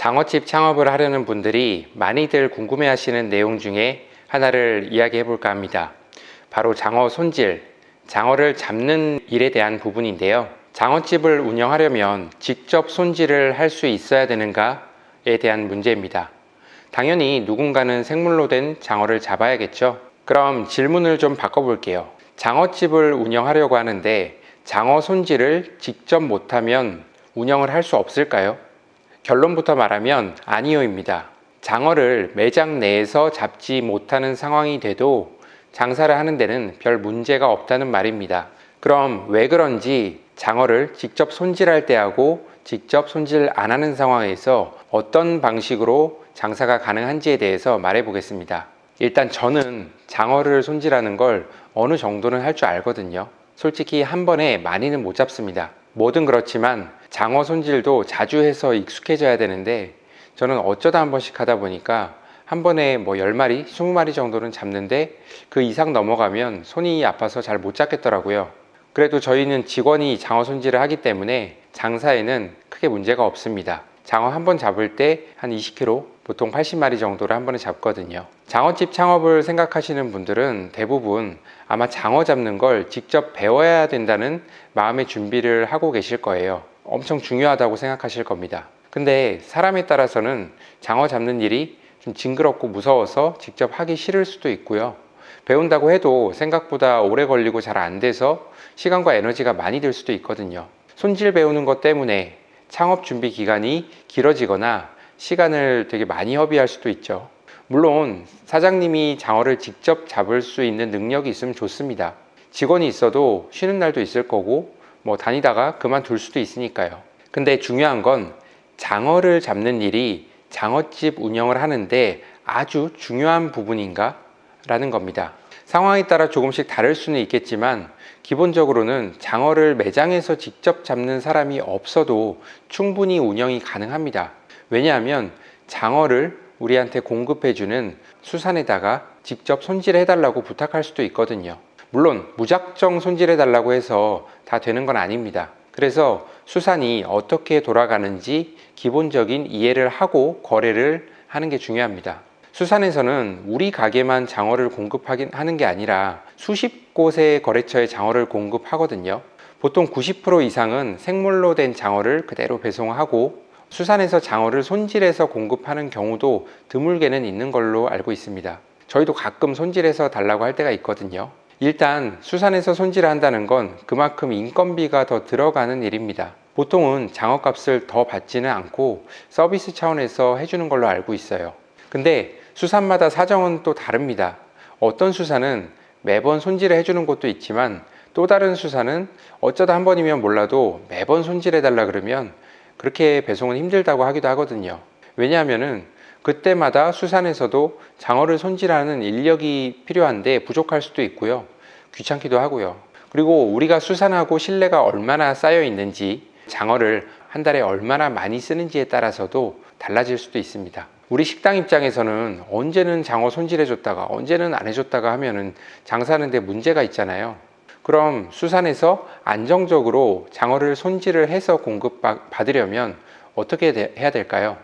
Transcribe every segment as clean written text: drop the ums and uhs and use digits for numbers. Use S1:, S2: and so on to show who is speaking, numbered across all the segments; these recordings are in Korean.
S1: 장어집 창업을 하려는 분들이 많이들 궁금해하시는 내용 중에 하나를 이야기해 볼까 합니다. 바로 장어 손질, 장어를 잡는 일에 대한 부분인데요. 장어집을 운영하려면 직접 손질을 할 수 있어야 되는가에 대한 문제입니다. 당연히 누군가는 생물로 된 장어를 잡아야겠죠. 그럼 질문을 좀 바꿔볼게요. 장어집을 운영하려고 하는데 장어 손질을 직접 못하면 운영을 할 수 없을까요? 결론부터 말하면 아니요입니다. 장어를 매장 내에서 잡지 못하는 상황이 돼도 장사를 하는 데는 별 문제가 없다는 말입니다. 그럼 왜 그런지 장어를 직접 손질할 때하고 직접 손질 안 하는 상황에서 어떤 방식으로 장사가 가능한지에 대해서 말해 보겠습니다. 일단 저는 장어를 손질하는 걸 어느 정도는 할 줄 알거든요. 솔직히 한 번에 많이는 못 잡습니다. 뭐든 그렇지만 장어 손질도 자주 해서 익숙해져야 되는데 저는 어쩌다 한 번씩 하다 보니까 한 번에 10마리, 20마리 정도는 잡는데 그 이상 넘어가면 손이 아파서 잘 못 잡겠더라고요. 그래도 저희는 직원이 장어 손질을 하기 때문에 장사에는 크게 문제가 없습니다. 장어 한 번 잡을 때 한 20kg, 보통 80마리 정도를 한 번에 잡거든요. 장어집 창업을 생각하시는 분들은 대부분 아마 장어 잡는 걸 직접 배워야 된다는 마음의 준비를 하고 계실 거예요. 엄청 중요하다고 생각하실 겁니다. 근데 사람에 따라서는 장어 잡는 일이 좀 징그럽고 무서워서 직접 하기 싫을 수도 있고요. 배운다고 해도 생각보다 오래 걸리고 잘 안 돼서 시간과 에너지가 많이 들 수도 있거든요. 손질 배우는 것 때문에 창업 준비 기간이 길어지거나 시간을 되게 많이 허비할 수도 있죠. 물론 사장님이 장어를 직접 잡을 수 있는 능력이 있으면 좋습니다. 직원이 있어도 쉬는 날도 있을 거고 다니다가 그만둘 수도 있으니까요. 근데 중요한 건 장어를 잡는 일이 장어집 운영을 하는데 아주 중요한 부분인가? 라는 겁니다. 상황에 따라 조금씩 다를 수는 있겠지만 기본적으로는 장어를 매장에서 직접 잡는 사람이 없어도 충분히 운영이 가능합니다. 왜냐하면 장어를 우리한테 공급해주는 수산에다가 직접 손질해달라고 부탁할 수도 있거든요. 물론 무작정 손질해달라고 해서 다 되는 건 아닙니다. 그래서 수산이 어떻게 돌아가는지 기본적인 이해를 하고 거래를 하는 게 중요합니다. 수산에서는 우리 가게만 장어를 공급하는 게 아니라 수십 곳의 거래처에 장어를 공급하거든요. 보통 90% 이상은 생물로 된 장어를 그대로 배송하고 수산에서 장어를 손질해서 공급하는 경우도 드물게는 있는 걸로 알고 있습니다. 저희도 가끔 손질해서 달라고 할 때가 있거든요. 일단 수산에서 손질을 한다는 건 그만큼 인건비가 더 들어가는 일입니다. 보통은 장어값을 더 받지는 않고 서비스 차원에서 해주는 걸로 알고 있어요. 근데 수산마다 사정은 또 다릅니다. 어떤 수산은 매번 손질을 해주는 곳도 있지만 또 다른 수산은 어쩌다 한 번이면 몰라도 매번 손질해달라 그러면 그렇게 배송은 힘들다고 하기도 하거든요. 왜냐하면은 그때마다 수산에서도 장어를 손질하는 인력이 필요한데 부족할 수도 있고요. 귀찮기도 하고요. 그리고 우리가 수산하고 신뢰가 얼마나 쌓여 있는지, 장어를 한 달에 얼마나 많이 쓰는지에 따라서도 달라질 수도 있습니다. 우리 식당 입장에서는 언제는 장어 손질해줬다가 언제는 안 해줬다가 하면은 장사하는데 문제가 있잖아요. 그럼 수산에서 안정적으로 장어를 손질을 해서 공급받으려면 어떻게 해야 될까요?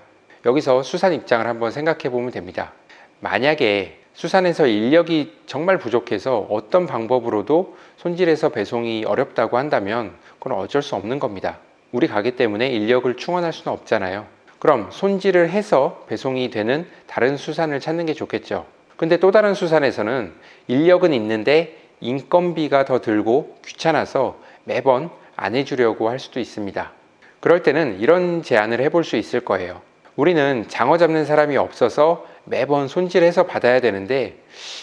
S1: 여기서 수산 입장을 한번 생각해 보면 됩니다. 만약에 수산에서 인력이 정말 부족해서 어떤 방법으로도 손질해서 배송이 어렵다고 한다면 그건 어쩔 수 없는 겁니다. 우리 가게 때문에 인력을 충원할 수는 없잖아요. 그럼 손질을 해서 배송이 되는 다른 수산을 찾는 게 좋겠죠. 근데 또 다른 수산에서는 인력은 있는데 인건비가 더 들고 귀찮아서 매번 안 해주려고 할 수도 있습니다. 그럴 때는 이런 제안을 해볼 수 있을 거예요. 우리는 장어 잡는 사람이 없어서 매번 손질해서 받아야 되는데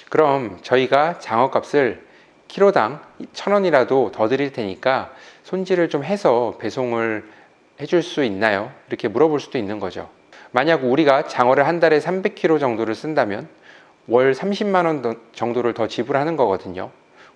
S1: 그럼 저희가 장어 값을 키로당 1,000원이라도 더 드릴 테니까 손질을 좀 해서 배송을 해줄 수 있나요? 이렇게 물어볼 수도 있는 거죠. 만약 우리가 장어를 한 달에 300kg 정도를 쓴다면 월 30만 원 정도를 더 지불하는 거거든요.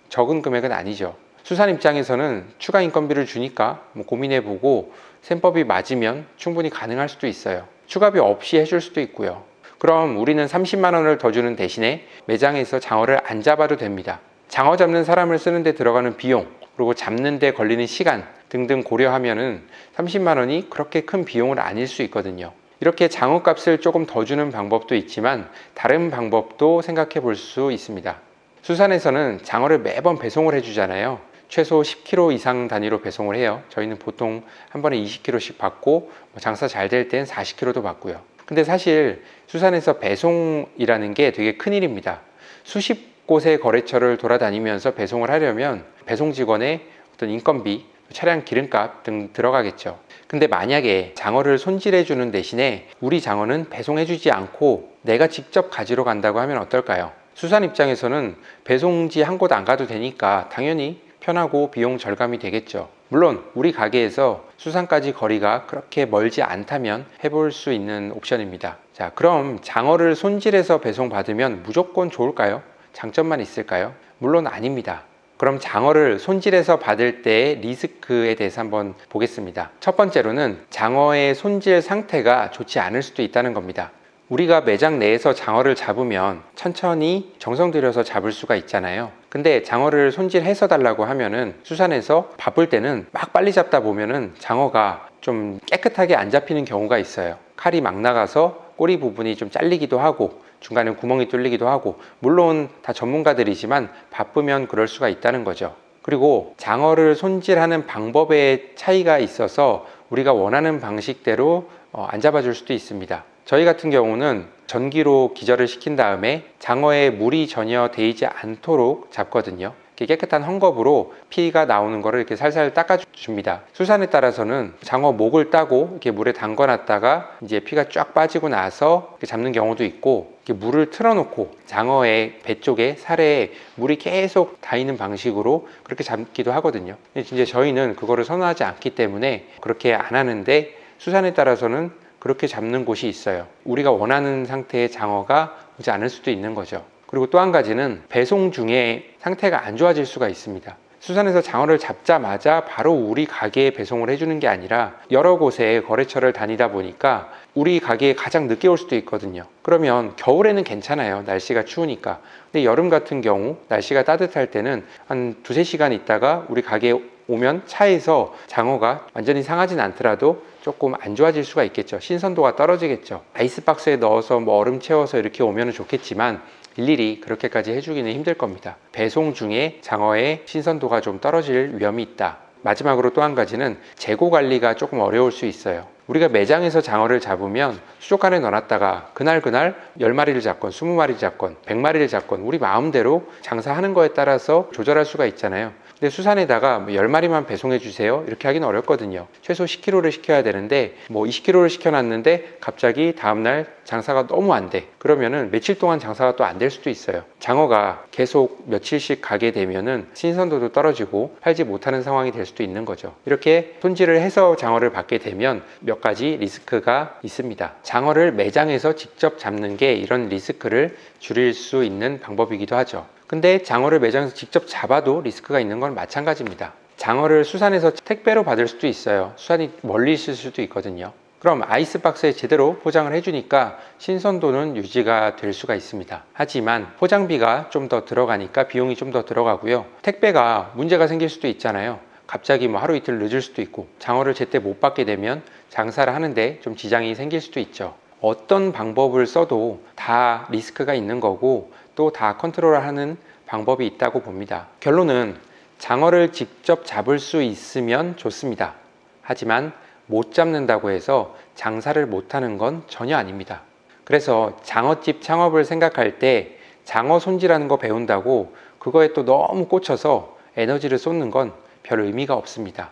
S1: 적은 금액은 아니죠. 수산 입장에서는 추가 인건비를 주니까 고민해보고 셈법이 맞으면 충분히 가능할 수도 있어요. 추가비 없이 해줄 수도 있고요. 그럼 우리는 30만 원을 더 주는 대신에 매장에서 장어를 안 잡아도 됩니다. 장어 잡는 사람을 쓰는데 들어가는 비용, 그리고 잡는 데 걸리는 시간 등등 고려하면은 30만 원이 그렇게 큰 비용은 아닐 수 있거든요. 이렇게 장어값을 조금 더 주는 방법도 있지만 다른 방법도 생각해 볼 수 있습니다. 수산에서는 장어를 매번 배송을 해주잖아요. 최소 10kg 이상 단위로 배송을 해요. 저희는 보통 한 번에 20kg씩 받고 장사 잘 될 땐 40kg도 받고요. 근데 사실 수산에서 배송이라는 게 되게 큰일입니다. 수십 곳의 거래처를 돌아다니면서 배송을 하려면 배송 직원의 어떤 인건비, 차량 기름값 등 들어가겠죠. 근데 만약에 장어를 손질해 주는 대신에 우리 장어는 배송해 주지 않고 내가 직접 가지러 간다고 하면 어떨까요? 수산 입장에서는 배송지 한 곳 안 가도 되니까 당연히 편하고 비용 절감이 되겠죠. 물론 우리 가게에서 수산까지 거리가 그렇게 멀지 않다면 해볼 수 있는 옵션입니다. 자, 그럼 장어를 손질해서 배송받으면 무조건 좋을까요? 장점만 있을까요? 물론 아닙니다. 그럼 장어를 손질해서 받을 때의 리스크에 대해서 한번 보겠습니다. 첫 번째로는 장어의 손질 상태가 좋지 않을 수도 있다는 겁니다. 우리가 매장 내에서 장어를 잡으면 천천히 정성 들여서 잡을 수가 있잖아요. 근데 장어를 손질해서 달라고 하면은 수산에서 바쁠 때는 막 빨리 잡다 보면은 장어가 좀 깨끗하게 안 잡히는 경우가 있어요. 칼이 막 나가서 꼬리 부분이 좀 잘리기도 하고 중간에 구멍이 뚫리기도 하고, 물론 다 전문가들이지만 바쁘면 그럴 수가 있다는 거죠. 그리고 장어를 손질하는 방법에 차이가 있어서 우리가 원하는 방식대로 안 잡아줄 수도 있습니다. 저희 같은 경우는 전기로 기절을 시킨 다음에 장어에 물이 전혀 데이지 않도록 잡거든요. 깨끗한 헝겊으로 피가 나오는 거를 이렇게 살살 닦아줍니다. 수산에 따라서는 장어 목을 따고 이렇게 물에 담궈 놨다가 이제 피가 쫙 빠지고 나서 잡는 경우도 있고, 이렇게 물을 틀어놓고 장어의 배 쪽에 살에 물이 계속 닿이는 방식으로 그렇게 잡기도 하거든요. 근데 이제 저희는 그거를 선호하지 않기 때문에 그렇게 안 하는데, 수산에 따라서는 그렇게 잡는 곳이 있어요. 우리가 원하는 상태의 장어가 오지 않을 수도 있는 거죠. 그리고 또 한 가지는 배송 중에 상태가 안 좋아질 수가 있습니다. 수산에서 장어를 잡자마자 바로 우리 가게에 배송을 해주는 게 아니라 여러 곳에 거래처를 다니다 보니까 우리 가게에 가장 늦게 올 수도 있거든요. 그러면 겨울에는 괜찮아요. 날씨가 추우니까. 근데 여름 같은 경우 날씨가 따뜻할 때는 한 2-3시간 있다가 우리 가게에 오면 차에서 장어가 완전히 상하진 않더라도 조금 안 좋아질 수가 있겠죠. 신선도가 떨어지겠죠. 아이스박스에 넣어서 얼음 채워서 이렇게 오면 좋겠지만 일일이 그렇게까지 해주기는 힘들 겁니다. 배송 중에 장어의 신선도가 좀 떨어질 위험이 있다. 마지막으로 또 한 가지는 재고 관리가 조금 어려울 수 있어요. 우리가 매장에서 장어를 잡으면 수족관에 넣어놨다가 그날 10마리를 잡건 20마리를 잡건 100마리를 잡건 우리 마음대로 장사하는 거에 따라서 조절할 수가 있잖아요. 근데 수산에다가 10마리만 배송해 주세요 이렇게 하기는 어렵거든요. 최소 10kg를 시켜야 되는데 20kg를 시켜놨는데 갑자기 다음날 장사가 너무 안 돼. 그러면은 며칠 동안 장사가 또 안 될 수도 있어요. 장어가 계속 며칠씩 가게 되면은 신선도도 떨어지고 팔지 못하는 상황이 될 수도 있는 거죠. 이렇게 손질을 해서 장어를 받게 되면 몇 가지 리스크가 있습니다. 장어를 매장에서 직접 잡는 게 이런 리스크를 줄일 수 있는 방법이기도 하죠. 근데 장어를 매장에서 직접 잡아도 리스크가 있는 건 마찬가지입니다. 장어를 수산에서 택배로 받을 수도 있어요. 수산이 멀리 있을 수도 있거든요. 그럼 아이스박스에 제대로 포장을 해주니까 신선도는 유지가 될 수가 있습니다. 하지만 포장비가 좀 더 들어가니까 비용이 좀 더 들어가고요. 택배가 문제가 생길 수도 있잖아요. 갑자기 하루 이틀 늦을 수도 있고, 장어를 제때 못 받게 되면 장사를 하는데 좀 지장이 생길 수도 있죠. 어떤 방법을 써도 다 리스크가 있는 거고 또 다 컨트롤하는 방법이 있다고 봅니다. 결론은 장어를 직접 잡을 수 있으면 좋습니다. 하지만 못 잡는다고 해서 장사를 못하는 건 전혀 아닙니다. 그래서 장어집 창업을 생각할 때 장어 손질하는 거 배운다고 그거에 또 너무 꽂혀서 에너지를 쏟는 건 별 의미가 없습니다.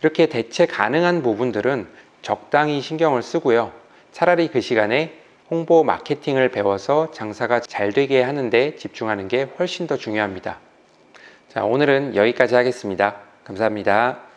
S1: 이렇게 대체 가능한 부분들은 적당히 신경을 쓰고요. 차라리 그 시간에 홍보 마케팅을 배워서 장사가 잘 되게 하는 데 집중하는 게 훨씬 더 중요합니다. 자, 오늘은 여기까지 하겠습니다. 감사합니다.